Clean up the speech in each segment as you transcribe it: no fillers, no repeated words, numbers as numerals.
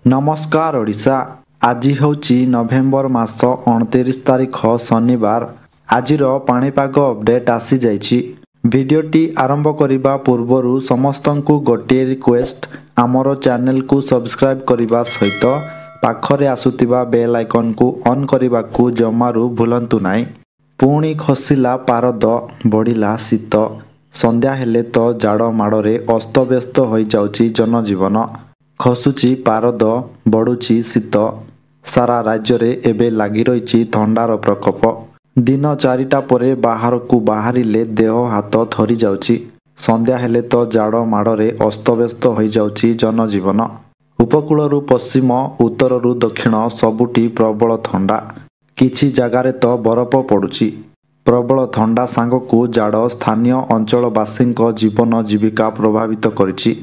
नमस्कार ओडिशा। आज होची नवेम्बर मास 29 तारिख शनिवार। आजिर पाणीपाग अपडेट आसी जाइछि। भिडियोटी आरंभ करिबा पूर्वरु समस्तंकु गोटे रिक्वेस्ट, आमर चैनल को सब्सक्राइब करने सहित पाखरे आसुतिबा बेल आइकन को ऑन करने जमारू भूलंतु नाही। पुणी खसिला पारद, बढ़िला शीत, संध्या हेले तो जाड़ माड़े अस्तव्यस्त हो जाउछि जनजीवन। खसुची पारद, बढ़ुची शीत, सारा राज्य रे एबे लागी रही थंडार प्रकोप। दिन 4टा परे बाहर को बाहरिले देह हाथ थरी जाउछि। संध्या हेले तो जाड़ माड़े अस्तव्यस्त हो जाउछि जनजीवन। उपकूलरू पश्चिम, उत्तररू दक्षिण सबुठी प्रबल थंडा। किछि जगारे तो बरफ पड़ुछि। प्रबल थंडा सांगकु जाड़ स्थानीय अंचलवासींक जीवन जीविका प्रभावित करिछि।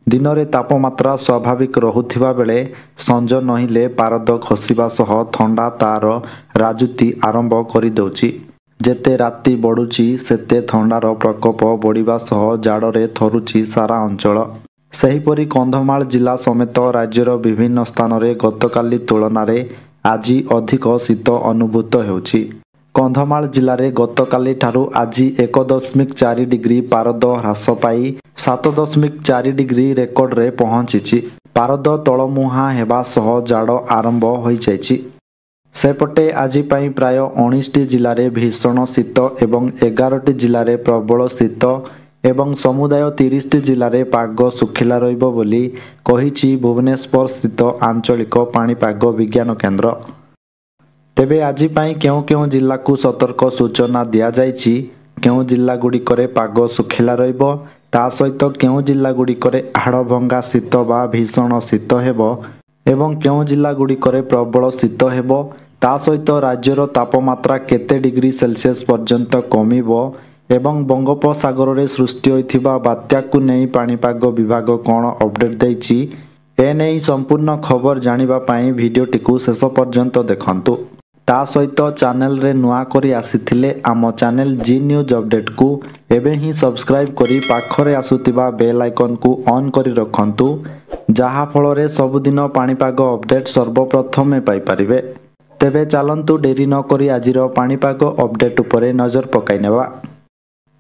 दिन रे तापमात्रा स्वाभाविक रहुथिबा बेले संज नहिले पारद खसिबा सह थंडा तार राजुती आरंभ करि दउछि। जेते राति बढ़ुछि सेते थंडार प्रकोप बढ़िबा सह जाड़े थरुछि सारा अंचल। सेहीपरि कंधमाल जिला समेत राज्यर विभिन्न स्थान रे गतकाली तुलनारे आजि अधिक शीत अनुभूत हेउछि। कंधमाल जिले में गतकाली ठारू आज 1.4 डिग्री पारद ह्रास पाई 7.4 डिग्री रेकर्ड रे पहुंची। पारद तलमुहा हेबा सह जाड़ आरंभ हो जाइछि। सेपटे आज पाई प्राय 19टी जिले भीषण शीत एवं 11टी जिले प्रबल शीत एवं समुदाय 30टी जिले पाग सुखिला रहिबो बोली कहिछि भुवनेश्वर स्थित आंचलिक पाणीपाग विज्ञान केन्द्र। तेबे आज पाई केउ केउ जिला को सतर्क सूचना दिया जाइछि। केउ जिला गुड़िकरे पाग सुखिला रहिबो, ता सहित केउ जिला गुड़िकरे हाड़भंगा शीत बा भीषण शीत हेबो एवं केउ जिला गुड़िकरे प्रबल शीत हेबो। ता सहित राज्यर तापमात्रा केते डिग्री सेल्सियस पर्यंत कमिबो एवं बंगोपसागर रे सृष्टि होइथिबा बात्या को नै पाणीपाग विभाग कोन अपडेट दैछि, एनै संपूर्ण खबर जानिबा पाई भिडियोटी को शेष पर्यंत देखंतु। ता सहित चैनल रे नुआ करी आसीथिले आम चैनल जी न्यूज अपडेट को एबे ही सब्सक्राइब करी पाखरे आसुतिबा बेल आइकन को ऑन करी रखंतु, जहा फल रे सबुदिन पाणीपाग अपडेट सर्वप्रथमे पाई परिबे। तेबे चलंतु डेरी न करी आजिर पाणीपाग अपडेट उपरे नजर पकाई नेबा।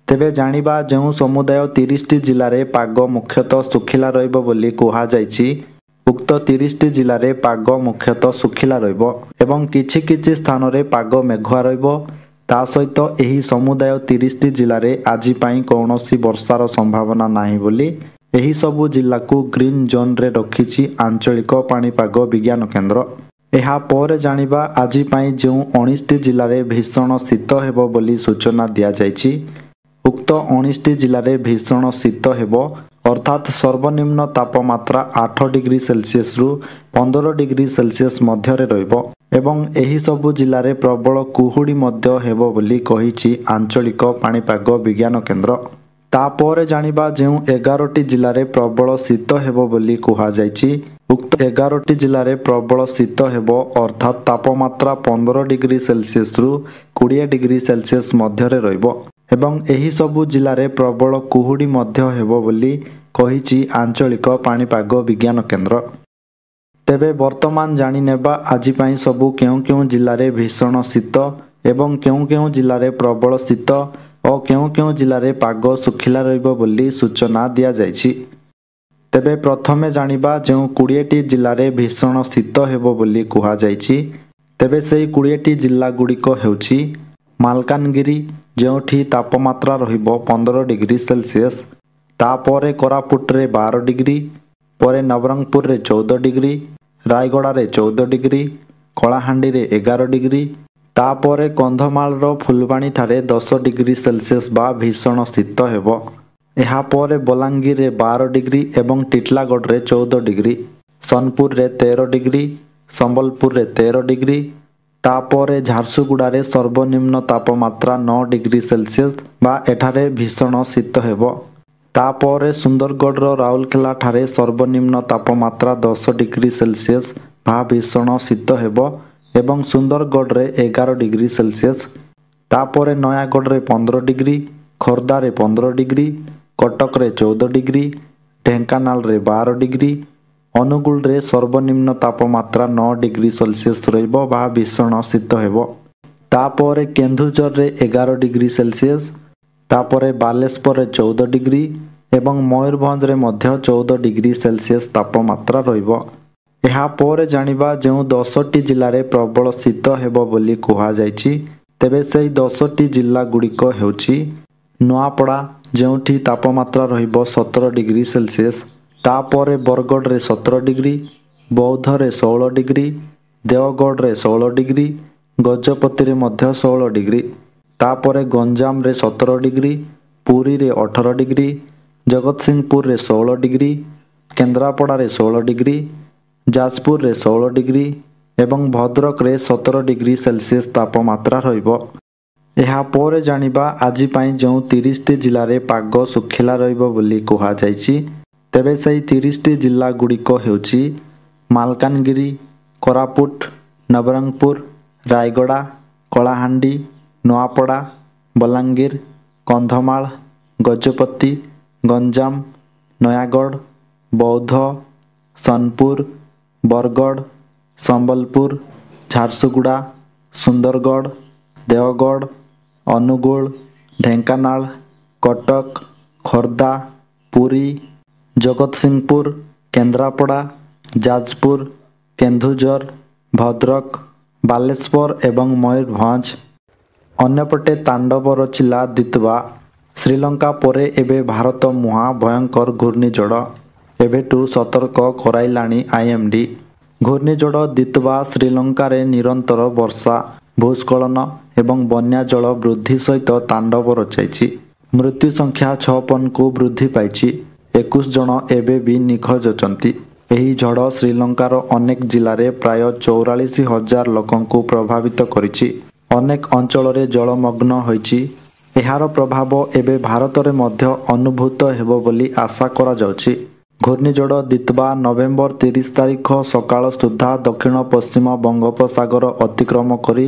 तेबे जानिबा जेउ समुदाय 30टी जिल्ला रे पाग मुख्यतः सुखिला रहिबो बोली कुहा जाइछि। उक्त 30टी जिल्ला रे पाग मुख्यतः सुखिला रहिबो एवं किछि किछि स्थान रे पाग मेघुआ रहिबो। ता सहित एही समुदाय 30टी जिल्ला रे आजि पाई कौनसी वर्षार संभावना नाही बोली एही सबु जिल्ला को ग्रीन जोन रे रखिछि आंचलिक पाणीपाग विज्ञान केन्द्र। एहा पर जानिबा आजि पाई जेउ 19टी जिल्ला रे भीषण शीत हेबो बोली सूचना दिया जाइछि। उक्त 19टी जिल्ला रे भीषण शीत हेबो, अर्थात सर्वनिम्न तापमात्रा 8 डिग्री सेल्सियस रु 15 डिग्री सेल्सियस मध्य रे रहिबो एवं एही सबु जिल्ला रे प्रबल कुहुडी मध्य हेबो बोली कहिछि आंचलिक पाणीपाग विज्ञान केन्द्र। तापर जानिबा जेउ 11टी जिल्ला रे प्रबल शीत हेबो बोली कुहा जाइछि। उक्त 11टी जिल्ला रे प्रबल शीत हेबो, अर्थात तापमात्रा 15 डिग्री सेल्सियस रु 20 डिग्री सेल्सियस मध्य रे रहिबो एवं एही सबु जिल्ला रे प्रबल कुहुडी मध्य हेबो बोली कहिछि आंचलिक पाणीपाग विज्ञान केन्द्र। तेबे वर्तमान जानि नेबा आजि पाई सबु केउ केउ जिल्ला रे भीषण शीत एवं केउ केउ जिल्ला रे प्रबल शीत और केउ केउ जिल्ला रे पाग सुखिला रहिबो बोली सूचना दिया जाइछि। तेबे प्रथमे जानिबा जेउ 20टी जिल्ला रे भीषण शीत हेबो बोली कुहा जाइछि। तेबे सेही 20टी जिल्ला गुड़िक हेउछि मालकानगिरी, जेउठी तापमात्रा रहिबो 15 डिग्री सेल्सियस, तापरे कोरापुट रे 12 डिग्री, परे नवरंगपुर रे 14 डिग्री, रायगड़ा रे 14 डिग्री, कलाहांडी रे 11 डिग्री, तापरे कंधमाल रो फुलबाणी ठारे 10 डिग्री सेल्सियस बा भीषण शीत हेबो। एहा परे बलांगीर रे 12 डिग्री एवं टिटलागढ़ रे 14 डिग्री, सोनपुर रे 13 डिग्री, संबलपुर रे 13 डिग्री, तापरे झारसुगुड़ा रे सर्वनिम्न तापमात्रा 9 डिग्री सेल्सियस बा एठारे भीषण शीत हेबो। तापरे सुंदरगढ़ रो राउरकेला ठारे सर्वनिम्न तापमात्रा 10 डिग्री सेल्सियस बा भीषण शीत हेबो एवं सुंदरगढ़ रे 11 डिग्री सेल्सियस। तापरे नयागढ़ रे 15 डिग्री, खोर्धा रे 15 डिग्री, कटक रे 14 डिग्री, ढेंकानाल रे 12 डिग्री, ଅନୁଗୁଳରେ ସର୍ବନିମ୍ନ ତାପମାତ୍ରା 9 ଡିଗ୍ରୀ ସେଲସିୟସ୍ ରହିବ ବା ଭୀଷଣ ଶୀତ ହେବ। ତାପରେ କେନ୍ଦୁଝରରେ 11 ଡିଗ୍ରୀ ସେଲସିୟସ୍, ତାପରେ ବାଲେଶ୍ୱରରେ 14 ଡିଗ୍ରୀ ଏବଂ ମୟୂରଭଞ୍ଜରେ ମଧ୍ୟ 14 ଡିଗ୍ରୀ ସେଲସିୟସ୍ ତାପମାତ୍ରା ରହିବ। ଏହାପରେ ଜାଣିବା ଯେଉଁ 10ଟି ଜିଲ୍ଲାରେ ପ୍ରବଳ ଶୀତ ହେବ ବୋଲି କୁହାଯାଇଛି, ତେବେ ସେହି 10ଟି ଜିଲ୍ଲା ଗୁଡ଼ିକ ହେଉଛି ନୂଆପଡ଼ା, ଯେଉଁଠି ତାପମାତ୍ରା ରହିବ 17 ଡିଗ୍ରୀ ସେଲସିୟସ୍, ତାପରେ ବରଗଡ଼ରେ 17 ଡିଗ୍ରୀ, ବୌଦ୍ଧରେ 16 ଡିଗ୍ରୀ, ଦେଓଗଡ଼ରେ 16 ଡିଗ୍ରୀ, ଗଜପତିରେ ମଧ୍ୟ 16 ଡିଗ୍ରୀ, ତାପରେ ଗଞ୍ଜାମରେ 17 ଡିଗ୍ରୀ, ପୁରୀରେ 18 ଡିଗ୍ରୀ, ଜଗତସିଂହପୁରରେ 16 ଡିଗ୍ରୀ, କେନ୍ଦ୍ରାପଡ଼ାରେ 16 ଡିଗ୍ରୀ, ଯାଜପୁରରେ 16 ଡିଗ୍ରୀ ଏବଂ ଭଦ୍ରକରେ 17 ଡିଗ୍ରୀ ସେଲସିୟସ୍ ତାପମାତ୍ରା ରହିବ। ଏହାପରେ ଜାଣିବା ଆଜି ପାଇଁ ଯେଉଁ 30ଟି ଜିଲ୍ଲାରେ ପାଗ ଶୁଖିଲା ରହିବ ବୋଲି କୁହାଯାଇଛି, ତେବେ ସେହି 30ଟି ଜିଲ୍ଲା ଗୁଡ଼ିକ ହେଉଛି ମାଲକାନଗିରି, କୋରାପୁଟ, ନବରଙ୍ଗପୁର, ରାୟଗଡ଼ା, କଳାହାଣ୍ଡି, ନୂଆପଡ଼ା, ବଲାଙ୍ଗୀର, କନ୍ଧମାଳ, ଗଜପତି, ଗଞ୍ଜାମ, ନୟାଗଡ଼, ବୌଦ୍ଧ, ସୋନପୁର, ବରଗଡ଼, ସମ୍ବଲପୁର, ଝାରସୁଗୁଡ଼ା, ସୁନ୍ଦରଗଡ଼, ଦେଓଗଡ଼, ଅନୁଗୁଳ, ଢେଙ୍କାନାଳ, କଟକ, ଖୋର୍ଦ୍ଧା, ପୁରୀ, ଜଗତସିଂହପୁର, କେନ୍ଦ୍ରାପଡ଼ା, ଯାଜପୁର, କେନ୍ଦୁଝର, ଭଦ୍ରକ, ବାଲେଶ୍ୱର ଏବଂ ମୟୂରଭଞ୍ଜ। ଅନ୍ୟପଟେ ତାଣ୍ଡବ ରଚିଲା ଦିତୱା। ଶ୍ରୀଲଙ୍କା ପରେ ଏବେ ଭାରତ ମୁହାଁ ଭୟଙ୍କର ଘୂର୍ଣ୍ଣିଝଡ଼। ଏବେଠୁ ସତର୍କ କରାଇଲାଣି IMD। ଘୂର୍ଣ୍ଣିଝଡ଼ ଦିତୱା ଶ୍ରୀଲଙ୍କାରେ ନିରନ୍ତର ବର୍ଷା, ଭୂସ୍ଖଳନ ଏବଂ ବନ୍ୟା ଜଳ ବୃଦ୍ଧି ସହିତ ତାଣ୍ଡବ ରଚାଇଛି। ମୃତ୍ୟୁ ସଂଖ୍ୟା 56କୁ ବୃଦ୍ଧି ପାଇଛି। 21 ଜଣ ଏବେ ବି ନିଖୋଜ ଅଛନ୍ତି। ଏହି ଝଡ଼ ଶ୍ରୀଲଙ୍କାର ଅନେକ ଜିଲ୍ଲାରେ ପ୍ରାୟ 44,000 ଲୋକଙ୍କୁ ପ୍ରଭାବିତ କରିଛି। ଅନେକ ଅଞ୍ଚଳରେ ଜଳମଗ୍ନ ହୋଇଛି। ଏହାର ପ୍ରଭାବ ଏବେ ଭାରତରେ ମଧ୍ୟ ଅନୁଭୂତ ହେବ ବୋଲି ଆଶା କରାଯାଉଛି। ଘୂର୍ଣ୍ଣିଝଡ଼ ଦିତୱା ନଭେମ୍ବର 30 ତାରିଖ ସକାଳ ସୁଦ୍ଧା ଦକ୍ଷିଣ ପଶ୍ଚିମ ବଙ୍ଗୋପସାଗର ଅତିକ୍ରମ କରି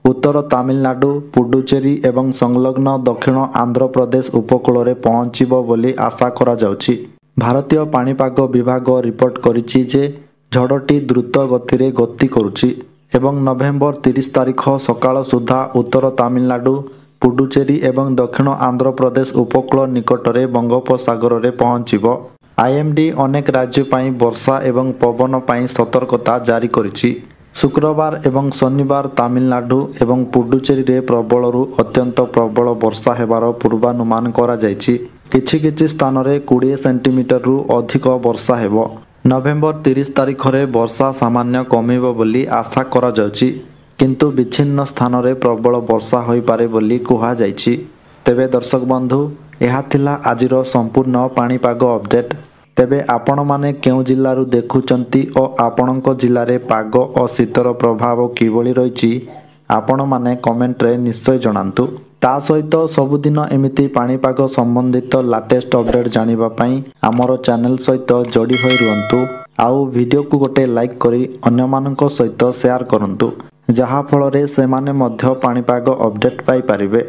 ଉତ୍ତର ତାମିଲନାଡୁ, ପୁଡୁଚେରୀ ଏବଂ ସଂଲଗ୍ନ ଦକ୍ଷିଣ ଆନ୍ଧ୍ରପ୍ରଦେଶ ଉପକୂଳରେ ପହଞ୍ଚିବ ବୋଲି ଆଶା କରାଯାଉଛି। ଭାରତୀୟ ପାଣିପାଗ ବିଭାଗ ରିପୋର୍ଟ କରିଛି ଯେ ଝଡ଼ଟି ଦ୍ରୁତ ଗତିରେ ଗତି କରୁଛି ଏବଂ ନଭେମ୍ବର 30 ତାରିଖ ସକାଳ ସୁଦ୍ଧା ଉତ୍ତର ତାମିଲନାଡୁ, ପୁଡୁଚେରୀ ଏବଂ ଦକ୍ଷିଣ ଆନ୍ଧ୍ରପ୍ରଦେଶ ଉପକୂଳ ନିକଟରେ ବଙ୍ଗୋପସାଗରରେ ପହଞ୍ଚିବ। IMD ଅନେକ ରାଜ୍ୟ ପାଇଁ ବର୍ଷା ଏବଂ ପବନ ପାଇଁ ସତର୍କତା ଜାରି କରିଛି। ଶୁକ୍ରବାର ଏବଂ ଶନିବାର ତାମିଲନାଡୁ ଏବଂ ପୁଡୁଚେରୀରେ ପ୍ରବଳରୁ ଅତ୍ୟନ୍ତ ପ୍ରବଳ ବର୍ଷା ହେବାର ପୂର୍ବାନୁମାନ କରାଯାଇଛି। କିଛି କିଛି ସ୍ଥାନରେ 20 ସେଣ୍ଟିମିଟରରୁ ଅଧିକ ବର୍ଷା ହେବ। ନଭେମ୍ବର 30 ତାରିଖରେ ବର୍ଷା ସାମାନ୍ୟ କମିବ ବୋଲି ଆଶା କରାଯାଉଛି, କିନ୍ତୁ ବିଚ୍ଛିନ୍ନ ସ୍ଥାନରେ ପ୍ରବଳ ବର୍ଷା ହୋଇପାରେ ବୋଲି କୁହାଯାଇଛି। ତେବେ ଦର୍ଶକ ବନ୍ଧୁ, ଏହା ଥିଲା ଆଜିର ସମ୍ପୂର୍ଣ୍ଣ ପାଣିପାଗ ଅପଡେଟ୍। ତେବେ ଆପଣମାନେ କେଉଁ ଜିଲ୍ଲାରୁ ଦେଖୁଛନ୍ତି ଓ ଆପଣଙ୍କ ଜିଲ୍ଲାରେ ପାଗ ଓ ଶୀତର ପ୍ରଭାବ କିଭଳି ରହିଛି, ଆପଣମାନେ କମେଣ୍ଟରେ ନିଶ୍ଚୟ ଜଣାନ୍ତୁ। ତା ସହିତ ସବୁଦିନ ଏମିତି ପାଣିପାଗ ସମ୍ବନ୍ଧିତ ଲାଟେଷ୍ଟ ଅପଡେଟ୍ ଜାଣିବା ପାଇଁ ଆମର ଚ୍ୟାନେଲ ସହିତ ଯୋଡ଼ି ହୋଇ ରୁହନ୍ତୁ। ଆଉ ଭିଡ଼ିଓକୁ ଗୋଟେ ଲାଇକ୍ କରି ଅନ୍ୟମାନଙ୍କ ସହିତ ସେୟାର କରନ୍ତୁ, ଯାହାଫଳରେ ସେମାନେ ମଧ୍ୟ ପାଣିପାଗ ଅପଡେଟ୍ ପାଇପାରିବେ।